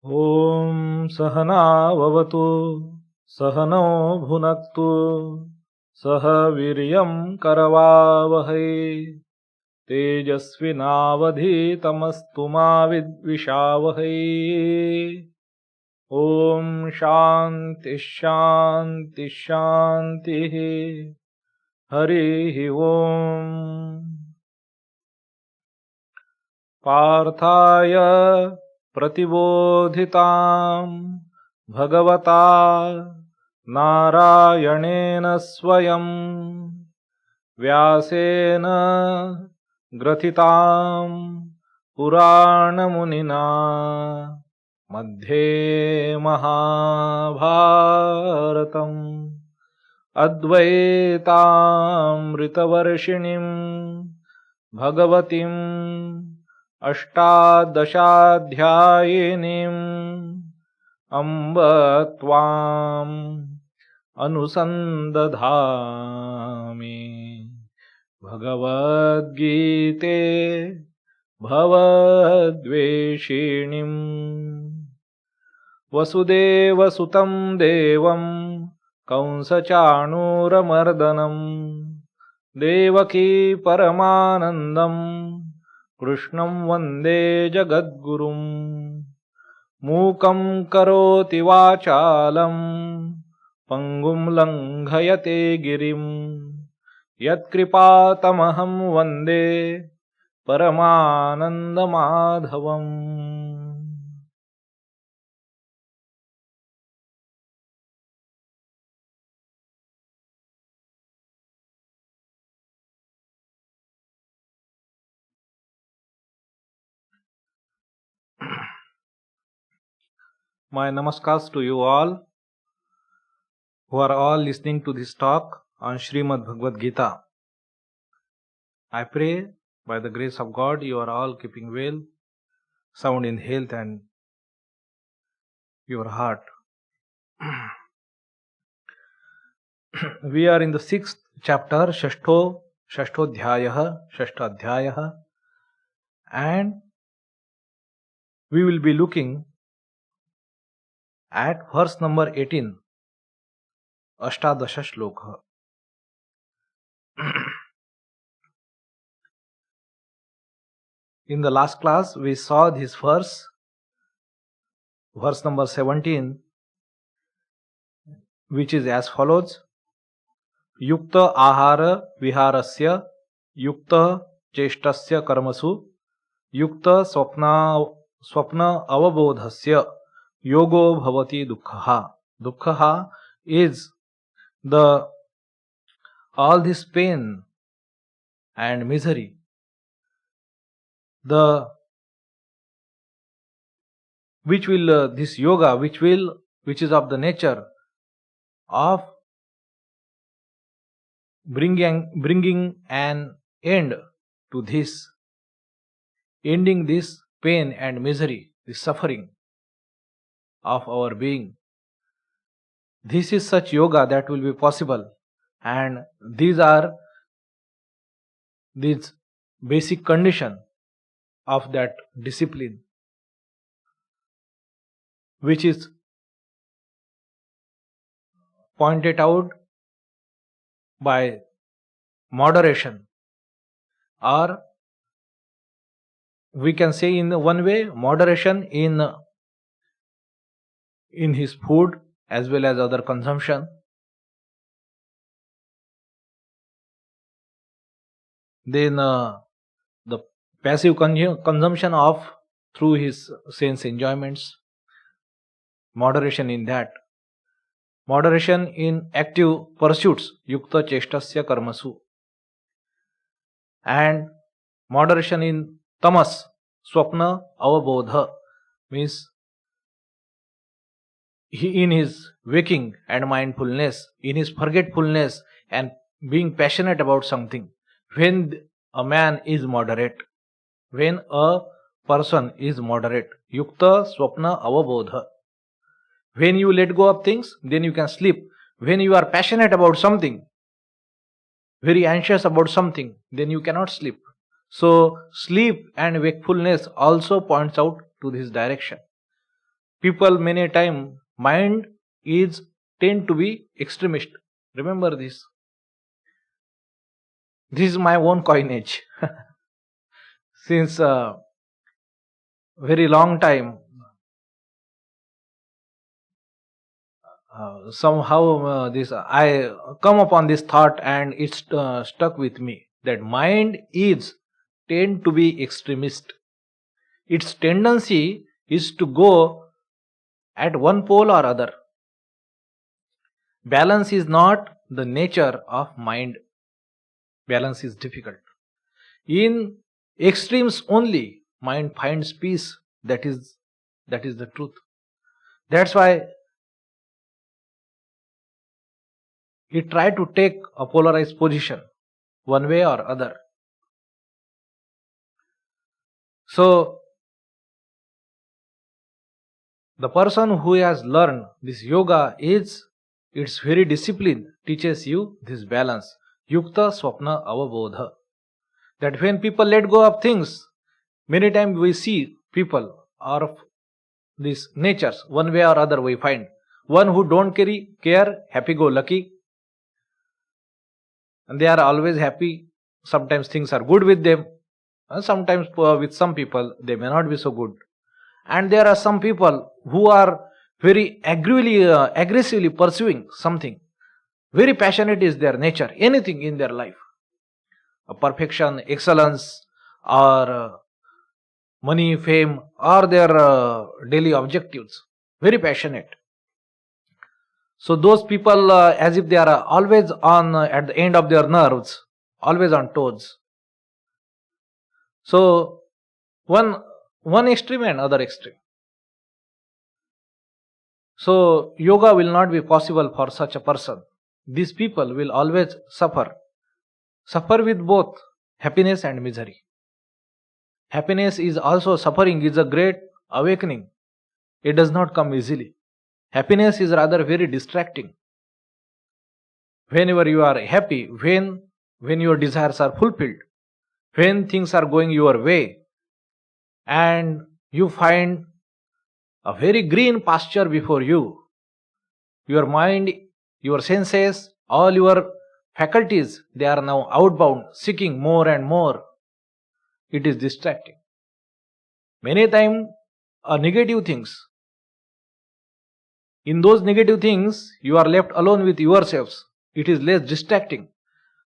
ॐ सहनाववतु सहनौ भुनक्तु सह वीर्यं करवावहै तेजस्विनावधीतमस्तु मा विद्विषावहै। ॐ शान्ति शान्ति शान्तिः। हरिः ॐ। पार्थाय प्रतिबोधितां भगवता नारायणेन स्वयं व्यासेन ग्रथितां पुराणमुनिना मध्ये महाभारतम् अद्वैतामृतवर्षिणीं भगवतीं अष्टादशाध्यायिनीम् अम्ब त्वाम् अनुसन्दधामि। भगवद्गीते भवद्वेषिणीम् वसुदेवसुतं देवं कंसचाणूरमर्दनं देवकी परमानन्दं कृष्णं वन्दे जगद्गुरुं। मूकं करोति वाचालं पङ्गुं लङ्घयते गिरिं यत्कृपातमहं वन्दे परमानन्दमाधवम्। My namaskars to you all who are all listening to this talk on Srimad Bhagavad Gita. I pray by the grace of God you are all keeping well, sound in health and your heart. We are in the 6th chapter, Shashtodhyayah, and we will be looking at verse number 18, Ashtadasha Shloka. In the last class, we saw this verse number 17, which is as follows: Yukta ahara viharasya, yukta cheshtasya karmasu, yukta swapna avabodhasya, yogo bhavati dukkha. Dukkha is all this pain and misery, this yoga which is of the nature of bringing an end to this, ending this pain and misery, this suffering of our being. This is such yoga that will be possible, and these are this basic condition of that discipline, which is pointed out by moderation, or we can say in one way moderation in his food as well as other consumption. Then the passive consumption of through his sense enjoyments, moderation in that. Moderation in active pursuits, yukta cheshtasya karmasu, and moderation in tamas, swapna avabodha, means in his waking and mindfulness, in his forgetfulness and being passionate about something. When a man is moderate, when a person is moderate, yukta swapna avabodha. When you let go of things, then you can sleep. When you are passionate about something, very anxious about something, then you cannot sleep. So sleep and wakefulness also points out to this direction. people many time mind is tend to be extremist. Remember this. This is my own coinage. Since very long time, somehow this I come upon this thought and it's stuck with me that mind is tend to be extremist. Its tendency is to go at one pole or other. Balance is not the nature of mind. Balance is difficult. In extremes only, mind finds peace. That is the truth. That's why it try to take a polarized position, one way or other. So, the person who has learned this yoga it's very disciplined, teaches you this balance. Yukta Swapna Avabodha. That when people let go of things, many times we see people of these natures, one way or other we find. One who don't care, happy-go-lucky, and they are always happy. Sometimes things are good with them, and sometimes with some people they may not be so good. And there are some people who are very aggressively pursuing something. Very passionate is their nature, anything in their life. Perfection, excellence, or money, fame, or their daily objectives. Very passionate. So those people, as if they are always on at the end of their nerves, always on toes. So one extreme and other extreme. So yoga will not be possible for such a person. These people will always suffer with both happiness and misery. Happiness is also suffering, is a great awakening. It does not come easily. Happiness is rather very distracting. Whenever you are happy, when your desires are fulfilled, when things are going your way, and you find a very green pasture before you, your mind, your senses, all your faculties, they are now outbound, seeking more and more. It is distracting. Many times, negative things. In those negative things, you are left alone with yourselves. It is less distracting.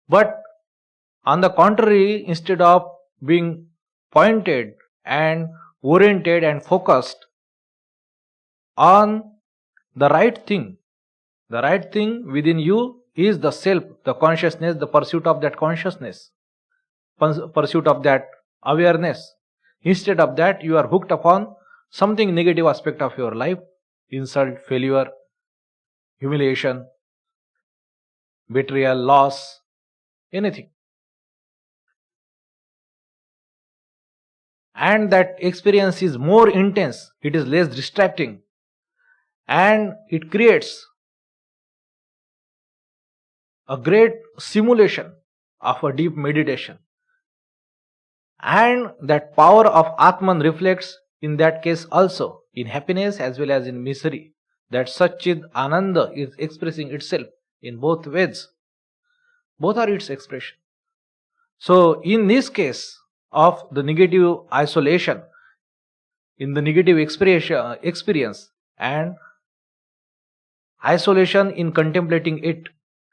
But on the contrary, instead of being pointed and oriented and focused on the right thing within you is the self, the consciousness, the pursuit of that consciousness, pursuit of that awareness. Instead of that, you are hooked upon something negative aspect of your life, insult, failure, humiliation, betrayal, loss, anything. And that experience is more intense, it is less distracting, and it creates a great simulation of a deep meditation. And that power of Atman reflects in that case also, in happiness as well as in misery. That Satchid Ananda is expressing itself in both ways. Both are its expression. So, in this case of the negative isolation, in the negative experience and isolation in contemplating it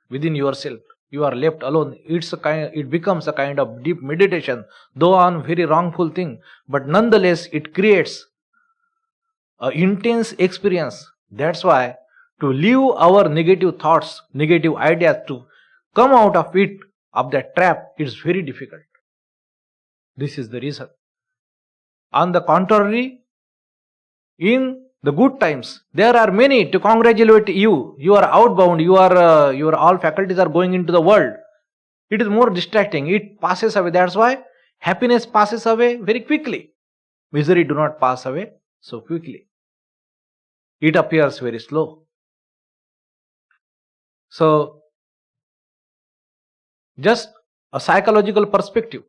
within yourself, you are left alone. It becomes a kind of deep meditation, though on very wrongful thing, but nonetheless it creates an intense experience. That's why to leave our negative thoughts, negative ideas, to come out of it, of that trap, it's very difficult. This is the reason. On the contrary, in the good times, there are many to congratulate you. You are outbound. Your all faculties are going into the world. It is more distracting. It passes away. That's why happiness passes away very quickly. Misery do not pass away so quickly. It appears very slow. So, just a psychological perspective,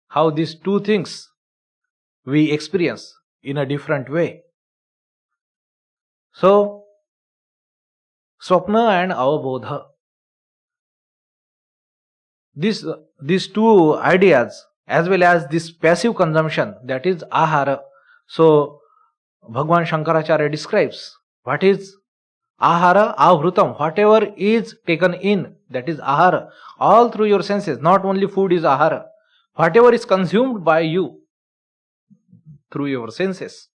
how these two things we experience in a different way. So, Swapna and Avabodha, these two ideas, as well as this passive consumption, that is ahara. So Bhagwan Shankaracharya describes what is ahara, avrutam, whatever is taken in, that is ahara, all through your senses. Not only food is ahara, whatever is consumed by you through your senses,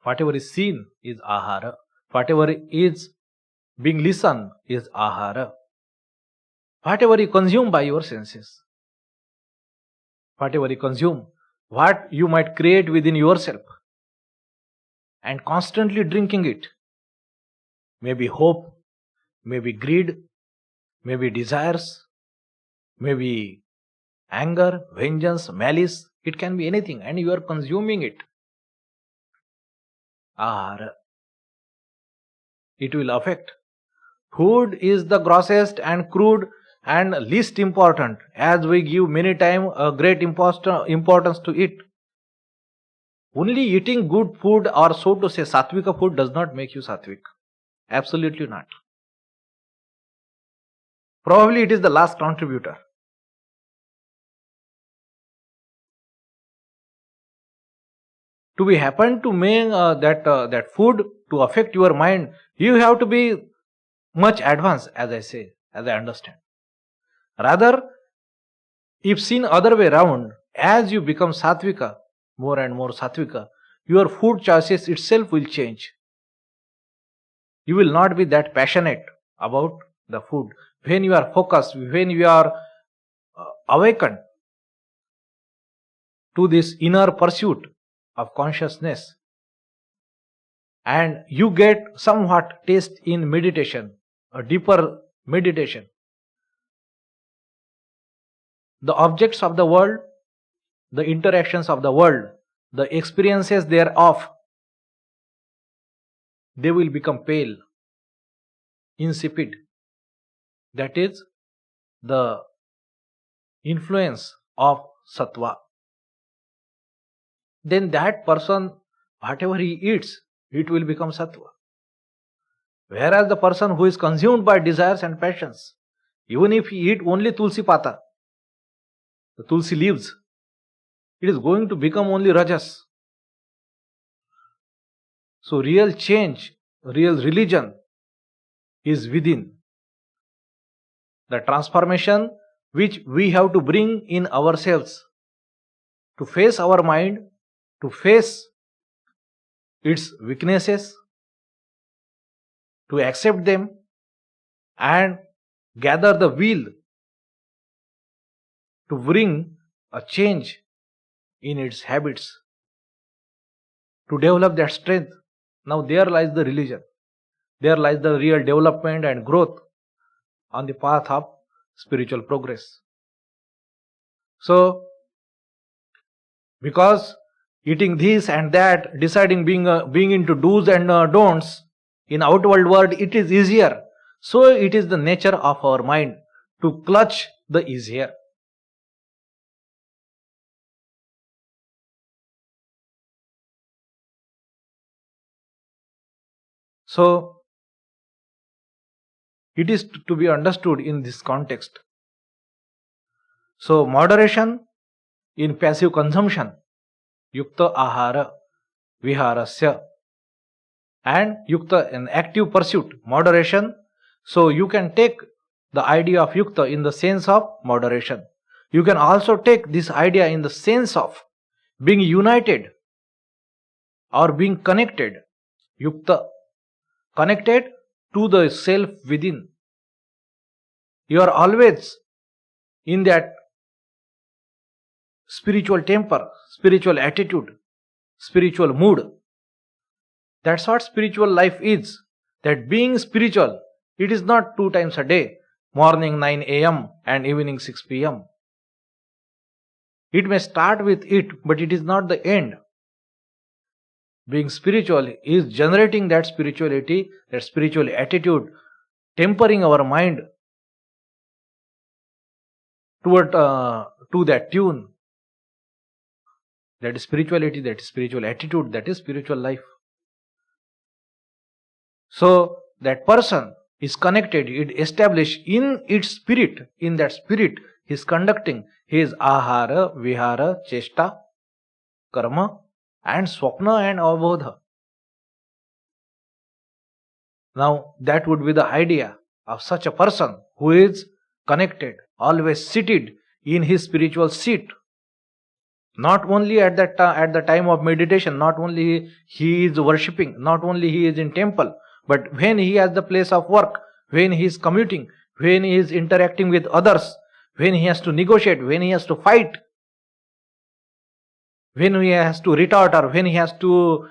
whatever is seen is ahara, whatever is being listened is ahara, whatever you consume by your senses, whatever you consume, what you might create within yourself, and constantly drinking it, maybe hope, maybe greed, maybe desires, maybe anger, vengeance, malice, it can be anything, and you are consuming it. Ahara. It will affect. Food is the grossest and crude and least important, as we give many times a great importance to it. Only eating good food, or so to say sattvika food, does not make you sattvic. Absolutely not. Probably it is the last contributor. To be happen to make that food to affect your mind, you have to be much advanced, as I say, as I understand. Rather, if seen other way round, as you become sattvika, more and more sattvika, your food choices itself will change. You will not be that passionate about the food. When you are focused, when you are awakened to this inner pursuit of consciousness, and you get somewhat taste in meditation, a deeper meditation, the objects of the world, the interactions of the world, the experiences thereof, they will become pale, insipid. That is the influence of sattva. Then that person, whatever he eats, it will become sattva. Whereas the person who is consumed by desires and passions, even if he eat only tulsi pata, the tulsi leaves, it is going to become only rajas. So real change, real religion is within. The transformation which we have to bring in ourselves, to face our mind, to face its weaknesses, to accept them, and gather the will to bring a change in its habits, to develop that strength. Now there lies the religion. There lies the real development and growth on the path of spiritual progress. So, because eating this and that, deciding being into do's and don'ts in outward world, it is easier. So it is the nature of our mind to clutch the easier. So it is to be understood in this context. So moderation in passive consumption, yukta ahara viharasya, and yukta in active pursuit, moderation. So you can take the idea of yukta in the sense of moderation. You can also take this idea in the sense of being united or being connected. Yukta, connected to the self within. You are always in that spiritual temper, spiritual attitude, spiritual mood. That's what spiritual life is. That being spiritual, it is not 2 times a day, morning 9 a.m. and evening 6 p.m. It may start with it, but it is not the end. Being spiritual is generating that spirituality, that spiritual attitude, tempering our mind toward to that tune. That is spirituality, that is spiritual attitude, that is spiritual life. So that person is connected, it established in its spirit, in that spirit he is conducting his ahara, vihara, chesta, karma and swapna and avbodha. Now that would be the idea of such a person who is connected, always seated in his spiritual seat. Not only at at the time of meditation, not only he is worshipping, not only he is in temple, but when he has the place of work, when he is commuting, when he is interacting with others, when he has to negotiate, when he has to fight, when he has to retort, or when he has to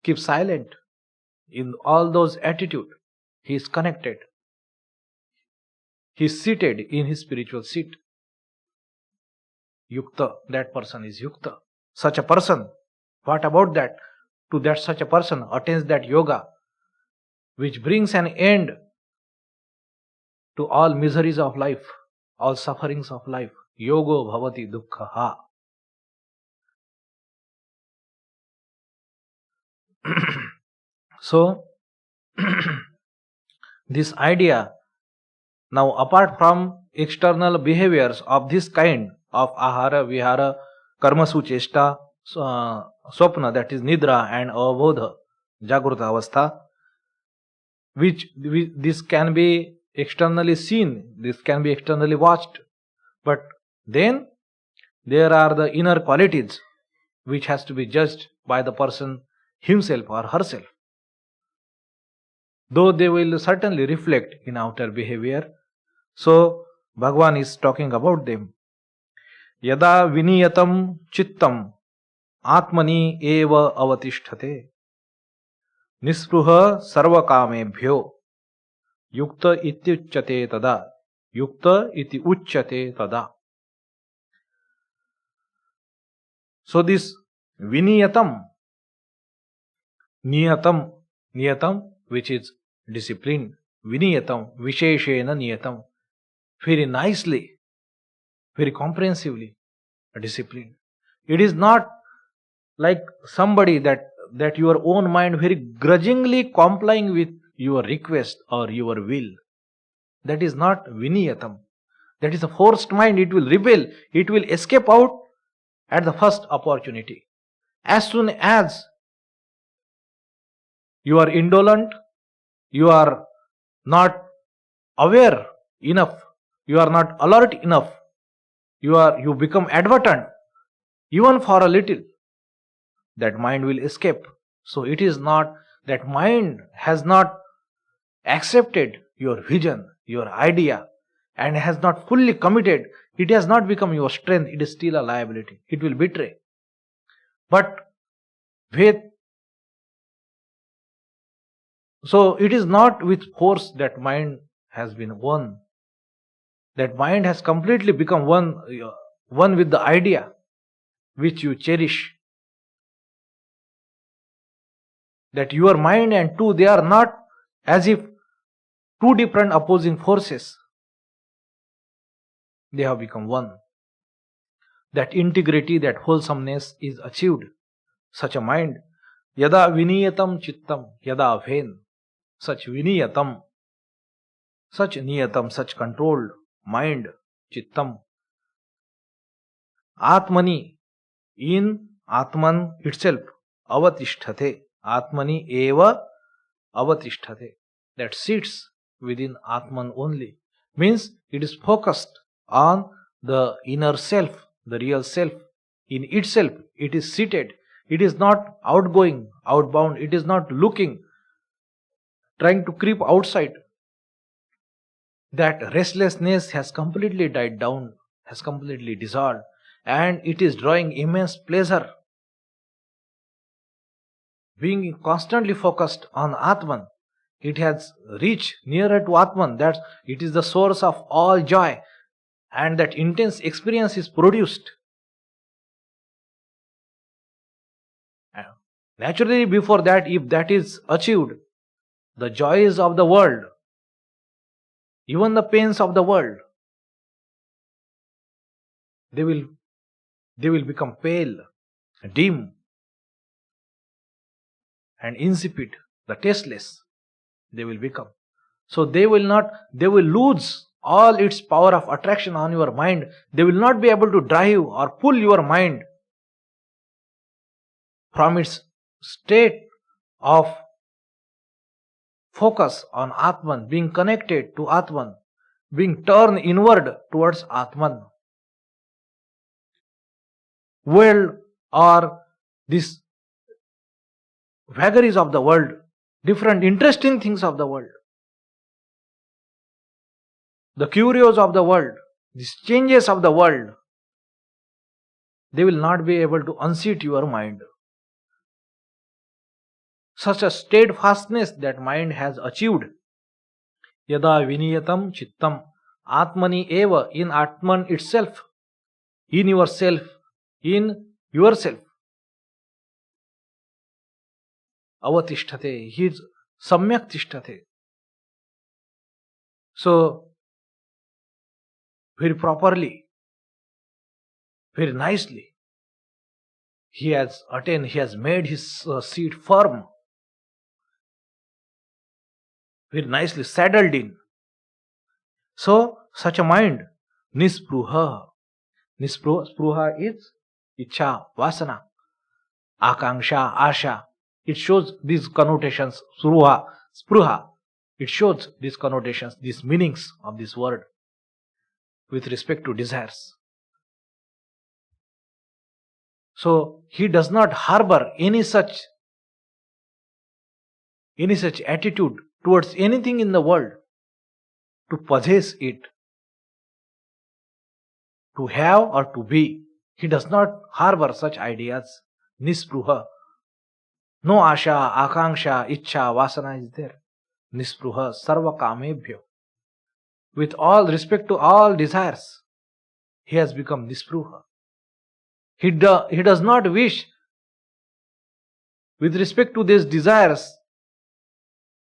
keep silent, in all those attitude, he is connected. He is seated in his spiritual seat. Yukta, that person is yukta. Such a person, what about that? To that such a person attains that yoga which brings an end to all miseries of life, all sufferings of life. Yogo bhavati dukkha. So, this idea, now apart from external behaviors of this kind of ahara, vihara, karmasu, chesta, swapna, that is nidra, and avabodha, jagruta avastha, which this can be externally seen, this can be externally watched, but then there are the inner qualities which has to be judged by the person himself or herself. Though they will certainly reflect in outer behavior, so Bhagavan is talking about them. Yada viniyatam chittam atmani eva avatisthate nispruha sarvakamebhyo yukta iti uchyate tada yukta iti uchyate tada. So this viniyatam, niyatam, which is discipline, viniyatam, visheshena niyatam, very nicely, very comprehensively disciplined. It is not like somebody that your own mind very grudgingly complying with your request or your will. That is not viniyatam. That is a forced mind. It will rebel. It will escape out at the first opportunity. As soon as you are indolent, you are not aware enough, you are not alert enough, you become advertent, even for a little, that mind will escape. So it is not that mind has not accepted your vision, your idea, and has not fully committed. It has not become your strength. It is still a liability. It will betray. But with so it is not with force that mind has been won. That mind has completely become one with the idea which you cherish. That your mind and two, they are not as if two different opposing forces. They have become one. That integrity, that wholesomeness is achieved. Such a mind, yada viniyatam chittam, yada when, such viniyatam, such niyatam, such controlled mind, chittam, atmani, in atman itself, avatisthate, atmani eva avatisthate, that sits within atman only, means it is focused on the inner self, the real self. In itself it is seated. It is not outgoing, outbound. It is not looking, trying to creep outside. That restlessness has completely died down, has completely dissolved, and it is drawing immense pleasure. Being constantly focused on Atman, it has reached nearer to Atman. That it is the source of all joy, and that intense experience is produced. Naturally, before that, if that is achieved, the joys of the world, even the pains of the world, they will become pale, dim, and insipid, the tasteless, they will become. So they will lose all its power of attraction on your mind. They will not be able to drive or pull your mind from its state of focus on Atman, being connected to Atman, being turned inward towards Atman. World or these vagaries of the world, different interesting things of the world, the curios of the world, these changes of the world, they will not be able to unseat your mind. Such a steadfastness that mind has achieved. Yada viniyatam chittam atmani eva, in Atman itself, in yourself, avatisthate, he is samyak tishthate. So, very properly, very nicely, he has attained, he has made his seat firm, very nicely saddled in. So, such a mind, nispruha. Spruha is ichha, vasana, akanksha, asha. It shows these connotations, spruha. It shows these connotations, these meanings of this word with respect to desires. So he does not harbor any such attitude towards anything in the world, to possess it, to have or to be. He does not harbor such ideas. Nispruha. No asha, akanksha, ichha, vasana is there. Nispruha, sarva kamebhyo. With all respect to all desires, he has become nispruha. He does not wish, with respect to these desires,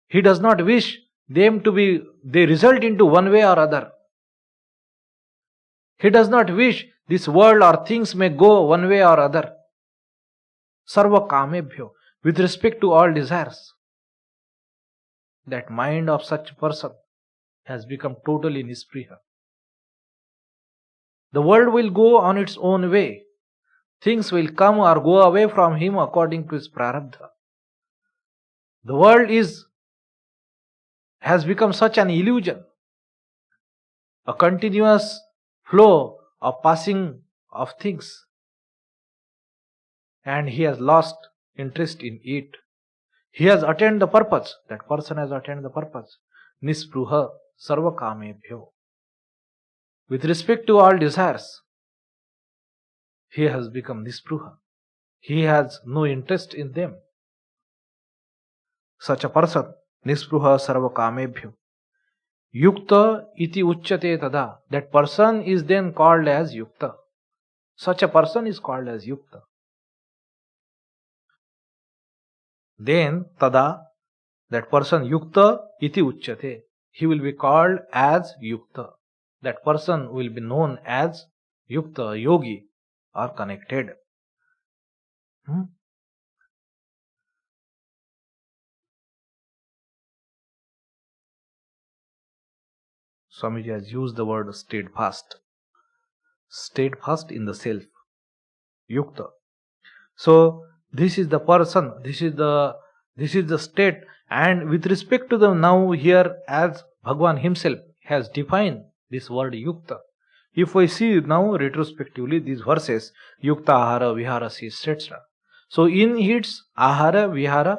he does not wish them to be, they result into one way or other. He does not wish this world or things may go one way or other. Sarva kamebhyo, with respect to all desires. That mind of such person has become totally nispriha. The world will go on its own way. Things will come or go away from him according to his prarabdha. The world has become such an illusion, a continuous flow of passing of things, and he has lost interest in it. He has attained the purpose. That person has attained the purpose. Nispruha sarva kamebhyo. With respect to all desires, he has become nispruha. He has no interest in them. Such a person, nispruha sarva kamebhyo. Yukta iti uchyate tada. That person is then called as yukta. Such a person is called as yukta. Then tada, that person yukta iti uchyate. He will be called as yukta. That person will be known as yukta, yogi, or connected. Swamiji has used the word steadfast. Steadfast in the self. Yukta. So this is the person, this is the state, and with respect to the now here, as Bhagavan himself has defined this word yukta. If we see now retrospectively these verses, yukta ahara viharasi, etc. So in its ahara vihara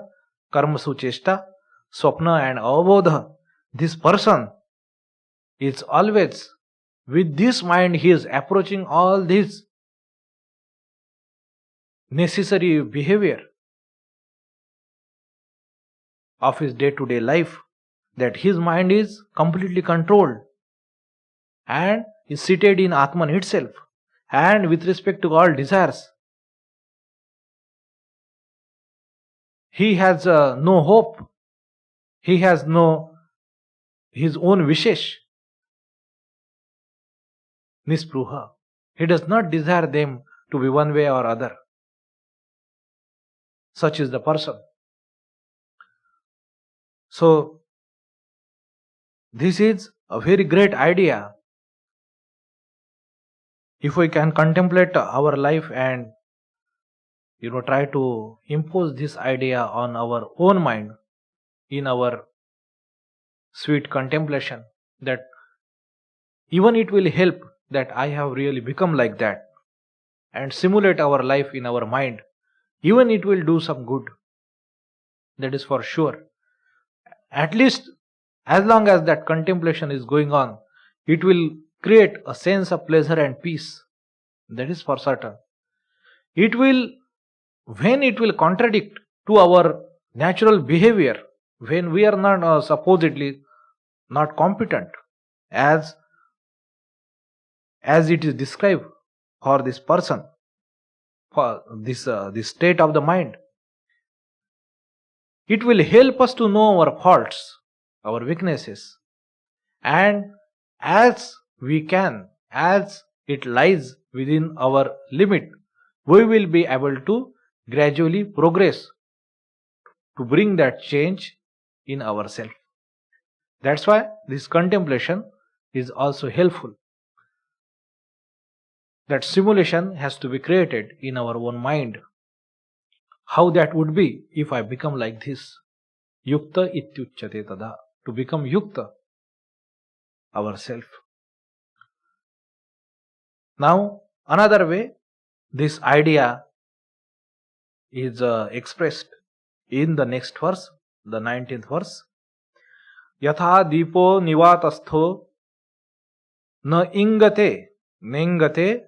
karma suchesta swapna and avabodha, this person is always with this mind, he is approaching all these necessary behavior of his day-to-day life, that his mind is completely controlled and is seated in Atman itself, and with respect to all desires, he has no hope, he has no his own wishes. Nispruha. He does not desire them to be one way or other. Such is the person. So this is a very great idea. If we can contemplate our life and try to impose this idea on our own mind in our sweet contemplation, that even it will help that I have really become like that, and simulate our life in our mind, even it will do some good. That is for sure. At least as long as that contemplation is going on, it will create a sense of pleasure and peace. That is for certain. It will, when it will contradict to our natural behavior, when we are not supposedly not competent, as it is described for this person, for this state of the mind, it will help us to know our faults, our weaknesses, and as it lies within our limit, we will be able to gradually progress to bring that change in ourselves. That's why this contemplation is also helpful. That simulation has to be created in our own mind. How that would be if I become like this? Yukta ityuchyate tada. To become yukta ourself. Now, another way this idea is expressed in the next verse, the 19th verse. Yatha dipo nivatastho na ingate nengate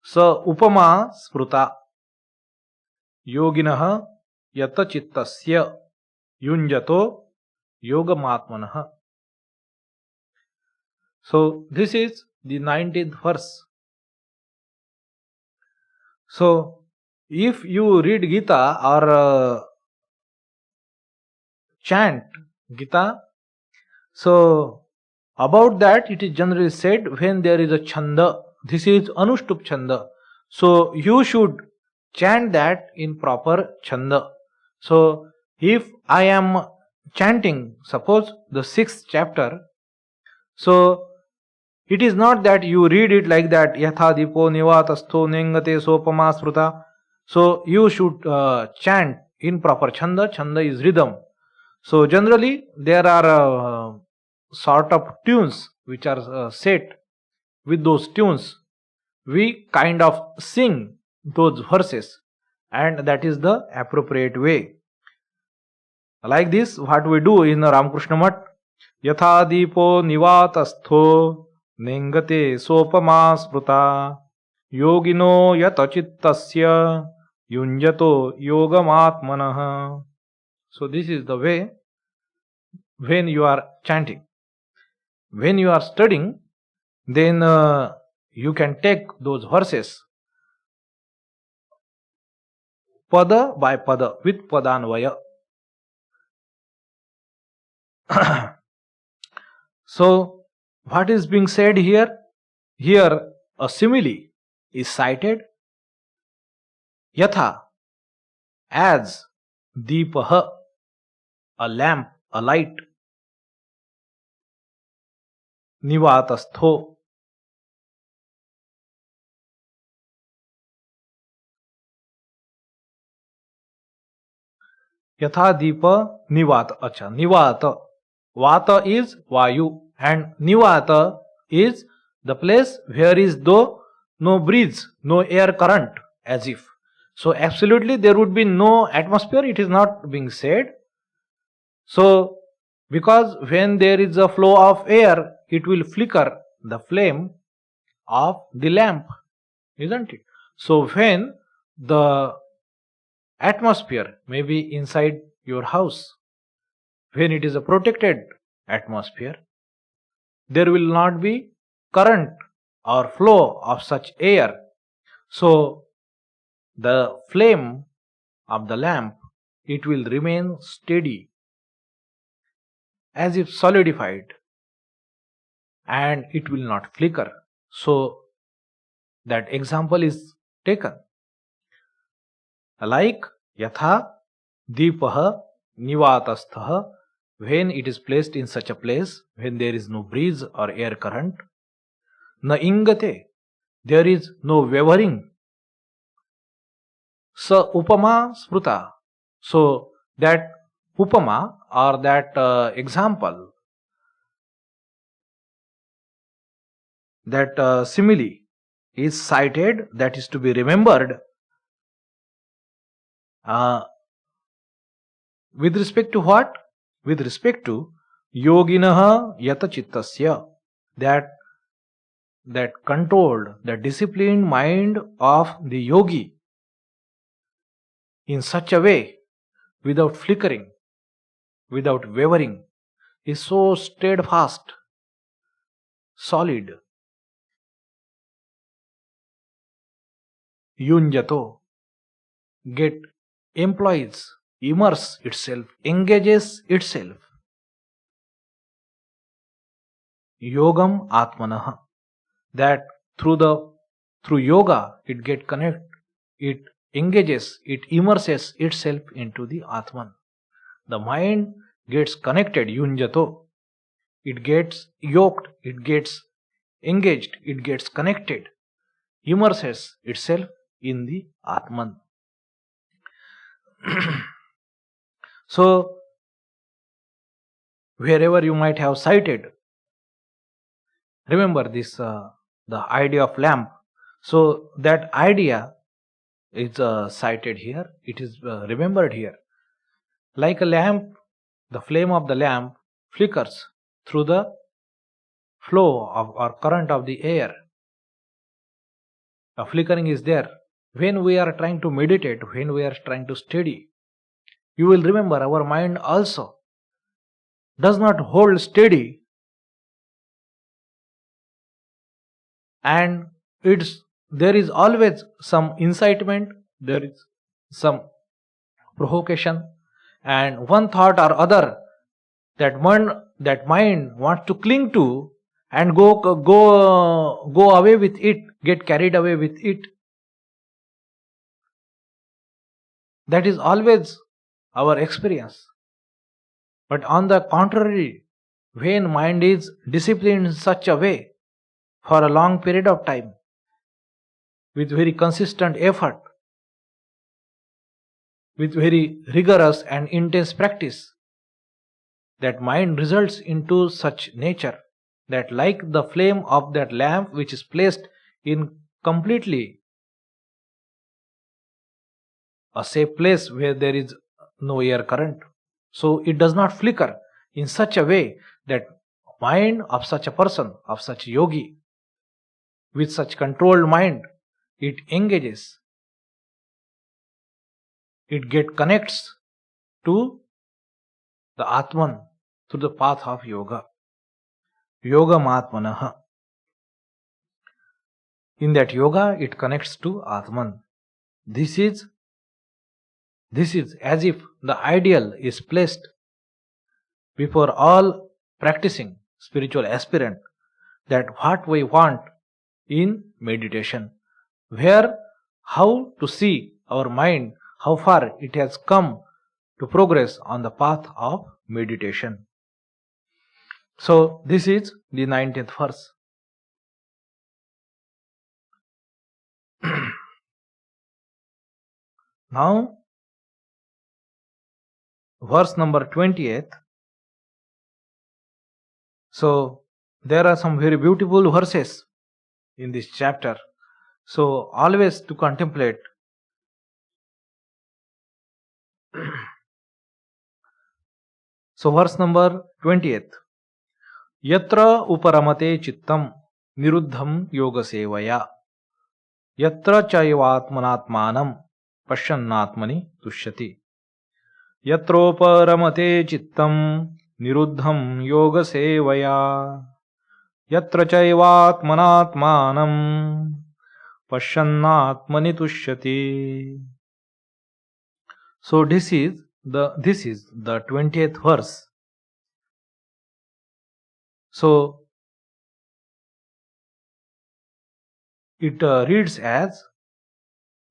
sa upama spruta yoginah yata chittasya yunjato yogamatmanah. So this is the 19th verse. So if you read Gita or chant Gita, so about that it is generally said when there is a chanda, this is anushtup chanda, so you should chant that in proper chanda. So if I am chanting, suppose the 6th chapter, so it is not that you read it like that, yatha dipo nivatastho nengate sopama spruta. So you should chant in proper chanda. Chanda is rhythm. So generally there are sort of tunes which are set. With those tunes we kind of sing those verses, and that is the appropriate way. Like this, what we do in Ramakrishna Mat, yatha dipo nivatastho nengate sopama spruta yogino yatachittasya yunjato yogamatmanah. So this is the way when you are chanting. When you are studying, then you can take those verses pada by pada with padanvaya. So what is being said here? Here a simile is cited. Yatha, as deepah, a lamp, a light, nivatastho, yatha deepa nivata. Acha, nivata. Vata is vayu and nivata is the place where is no breeze, no air current, as if. So absolutely there would be no atmosphere, it is not being said. So because when there is a flow of air, it will flicker the flame of the lamp, isn't it? So when the atmosphere may be inside your house, when it is a protected atmosphere, there will not be current or flow of such air. So the flame of the lamp, it will remain steady, as if solidified, and it will not flicker. So that example is taken. Like yatha deepah nivatastha when it is placed in such a place when there is no breeze or air current. Na ingate, there is no wavering. Sa upama spruta, so that upama or that example, that simile is cited, that is to be remembered with respect to what? With respect to yoginaha yata chittasya, that controlled, the disciplined mind of the yogi in such a way, without flickering, without wavering, is so steadfast, solid. Yunjato, get employs, immerse itself, engages itself. Yogam atmanah, that through yoga it get connect, it engages, it immerses itself into the Atman. The mind gets connected, yunjato, it gets yoked, it gets engaged, it gets connected, immerses itself in the Atman. So, wherever you might have cited, remember this, the idea of lamp. So, that idea is cited here, it is remembered here. Like a lamp, the flame of the lamp flickers through the flow of or current of the air. A flickering is there. When we are trying to meditate, when we are trying to study, you will remember our mind also does not hold steady, and there is always some incitement, there is some provocation, and one thought or other that mind wants to cling to and go away with it, get carried away with it. That is always our experience. But on the contrary, when mind is disciplined in such a way for a long period of time, with very consistent effort, with very rigorous and intense practice, that mind results into such nature that, like the flame of that lamp which is placed in completely a safe place where there is no air current, so it does not flicker in such a way that mind of such a person, of such a yogi, with such controlled mind, it engages, it connects to the Atman through the path of yoga. Yoga Matmanaha. In that yoga, it connects to Atman. This is as if the ideal is placed before all practicing spiritual aspirant, that what we want in meditation, where how to see our mind, how far it has come to progress on the path of meditation. So this is the 19th verse. Now, verse number 28. So there are some very beautiful verses in this chapter. So always to contemplate. So verse number 20th. Yatra uparamate chittam niruddham yoga sevaya. Yatra chaivatmanatmanam pashyannatmani tushyati. Yatroparamate chittam niruddham yoga sevaya. Yatra chaivatmanatmanam pashyannatmani tushyati. So this is the 20th verse. So it reads as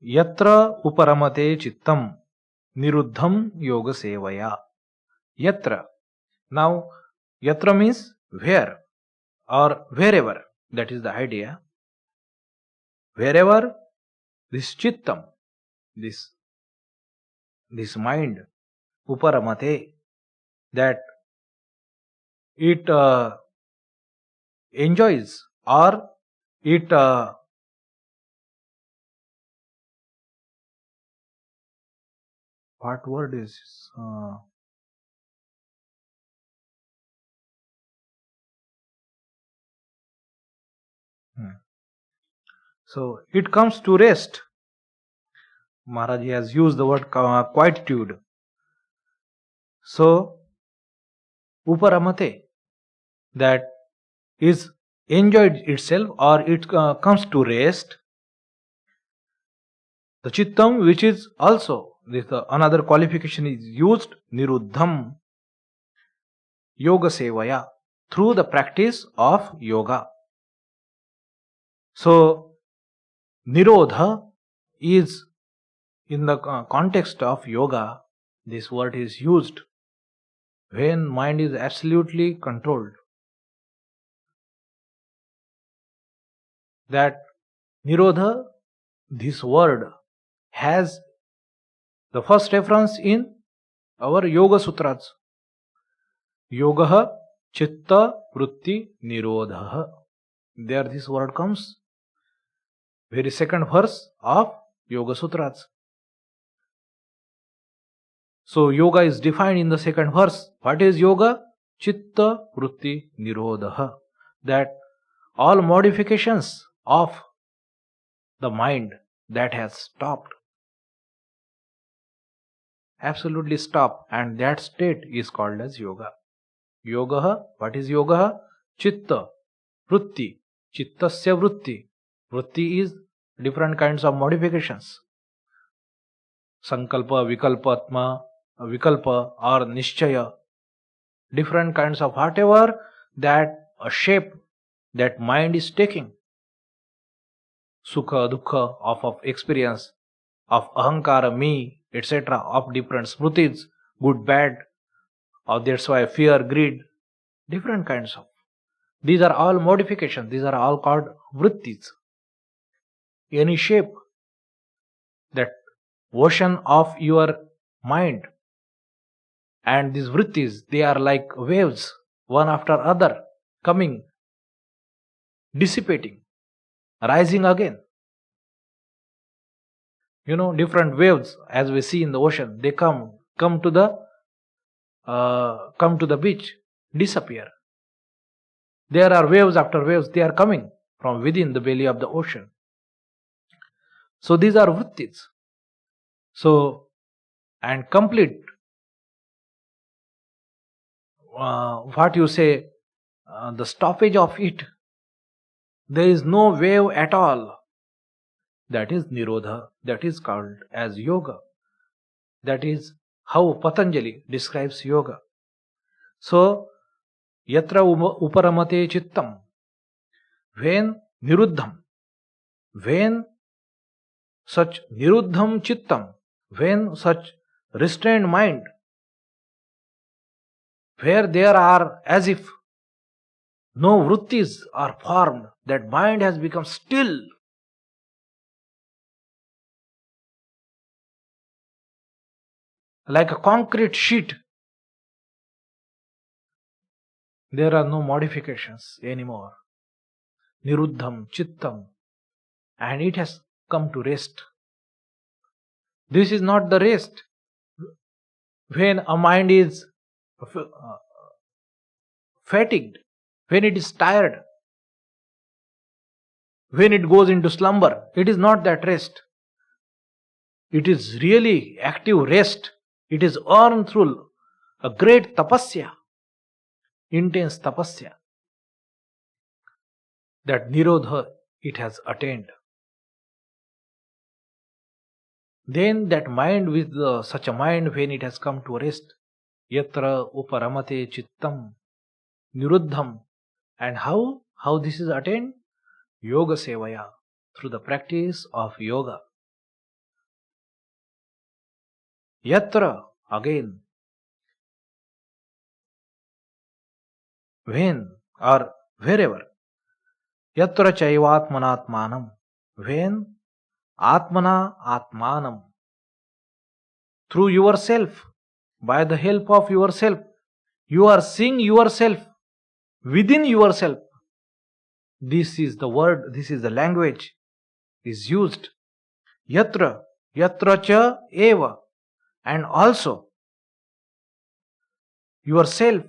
Yatra uparamate chittam niruddham yoga sevaya. Yatra, Now, yatra means where or wherever. That is the idea. Wherever this chittam, this mind, uparamate, that it enjoys or it what word is so it comes to rest. Maharaj has used the word quietude. So uparamate, that is enjoyed itself or it comes to rest. The chittam, which is also this another qualification is used, niruddham yoga sevaya, through the practice of yoga. So nirodha is in the context of yoga, this word is used when mind is absolutely controlled. That nirodha, this word has the first reference in our Yoga Sutras. Yoga chitta vritti nirodha. There this word comes. Very second verse of Yoga Sutras. So yoga is defined in the second verse. What is yoga? Chitta vritti nirodha. That all modifications of the mind that has stopped. Absolutely stop, and that state is called as yoga. Yoga, what is yoga? Chitta, vritti, chittasya vritti. Vritti is different kinds of modifications. Sankalpa, vikalpa or nishchaya. Different kinds of whatever that a shape that mind is taking. Sukha, dukkha of experience, of ahankara, me, etc., of different smritis, good, bad, or that's why fear, greed, different kinds of. These are all modifications, these are all called vrittis. Any shape, that ocean of your mind, and these vrittis, they are like waves, one after other, coming, dissipating, rising again. Different waves, as we see in the ocean, they come to the beach, disappear. There are waves after waves, they are coming from within the belly of the ocean. So these are vrittis. So, and complete, what you say, the stoppage of it, there is no wave at all. That is nirodha, that is called as yoga. That is how Patanjali describes yoga. So, yatra uparamate chittam, when niruddham, when such niruddham chittam, when such restrained mind, where there are as if no vrittis are formed, that mind has become still. Like a concrete sheet. There are no modifications anymore. Niruddham, chittam. And it has come to rest. This is not the rest. When a mind is fatigued, when it is tired, when it goes into slumber, it is not that rest. It is really active rest. It is earned through a great tapasya, intense tapasya. That nirodha it has attained. Then that mind, with such a mind, when it has come to rest, yatra uparamate chittam niruddham. And how this is attained? Yoga sevaya, through the practice of yoga. Yatra, again, when or wherever. Yatra chaivatmanatmanam, when atmana atmanam, through yourself, by the help of yourself, you are seeing yourself within yourself. This is the word, this is the language is used. Yatra, yatra cha eva, and also yourself,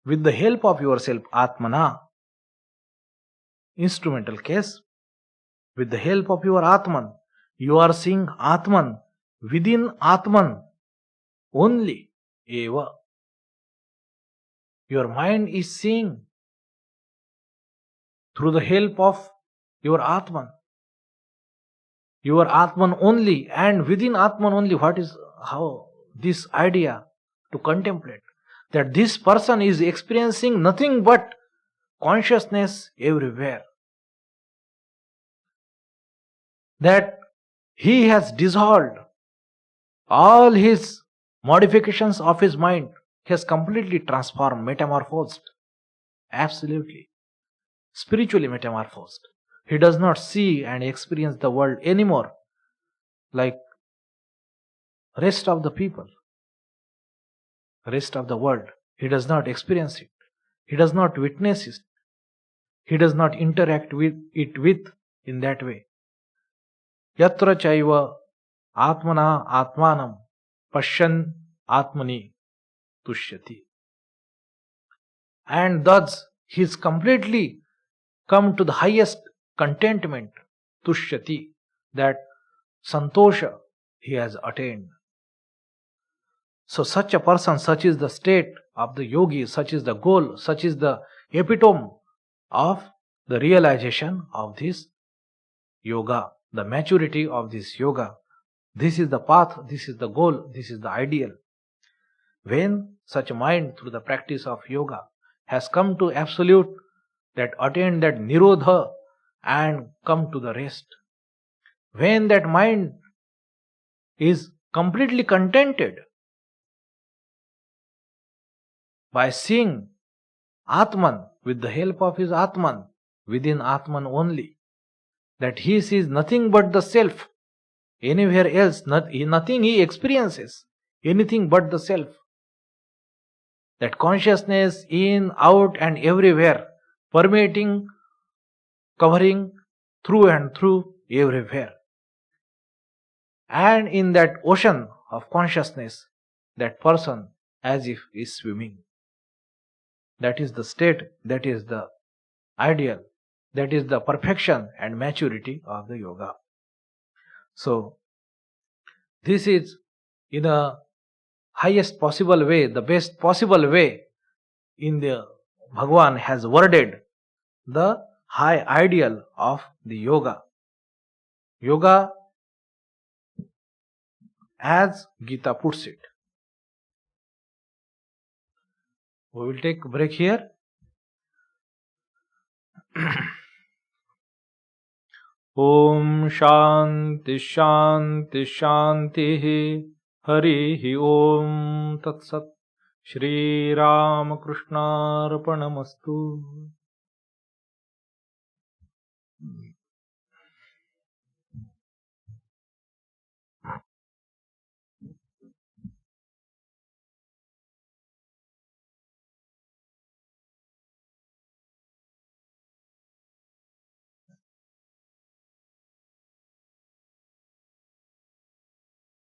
with the help of yourself, atmana, instrumental case, with the help of your atman, you are seeing atman, within atman only, eva. Your mind is seeing through the help of your atman. Your atman only, and within atman only. What is how this idea to contemplate that this person is experiencing nothing but consciousness everywhere, that he has dissolved all his modifications of his mind, he has completely transformed, metamorphosed, absolutely spiritually metamorphosed. He does not see and experience the world anymore like rest of the people, rest of the world. He does not experience it. He does not witness it. He does not interact with it in that way. Yatra chaiva atmana atmanam pashyan atmani tushyati. And thus he is completely come to the highest contentment, tushyati, that santosha he has attained. So such a person, such is the state of the yogi, such is the goal, such is the epitome of the realization of this yoga, the maturity of this yoga. This is the path, this is the goal, this is the ideal. When such a mind through the practice of yoga has come to absolute, that attained that nirodha and come to the rest, when that mind is completely contented by seeing Atman with the help of his Atman, within Atman only, that he sees nothing but the self, anywhere else, nothing he experiences, anything but the self. That consciousness in, out and everywhere, permeating, covering through and through everywhere. And in that ocean of consciousness, that person as if is swimming. That is the state, that is the ideal, that is the perfection and maturity of the yoga. So, this is in a highest possible way, the best possible way, in the Bhagavan has worded the high ideal of the yoga. Yoga, as Gita puts it. We will take a break here. Om Shanti Shanti Shanti Hari Om Tat Sat Shri Ramakrishna Arpanamastu.